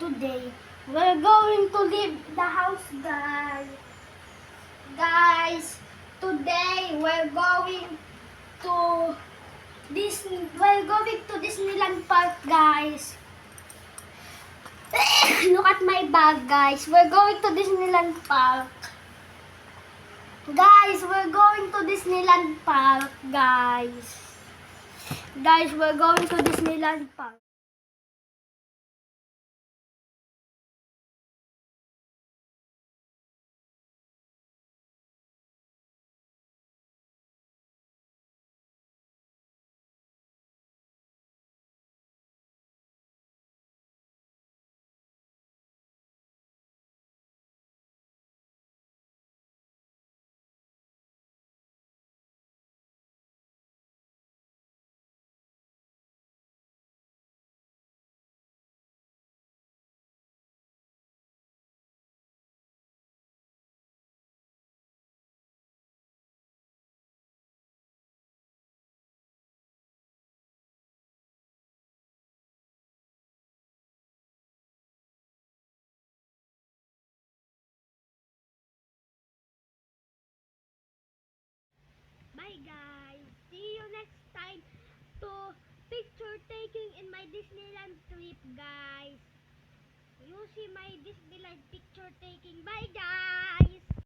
today. We're going to leave the house, guys. Guys, today we're going to Disneyland Park, guys. Look at my bag, guys. We're going to Disneyland Park. Guys, we're going to Disneyland Park, guys. Guys, we're going to Disneyland Park. Bye, guys. See you next time to picture taking in my Disneyland trip, guys. You see my Disneyland picture taking. Bye, guys.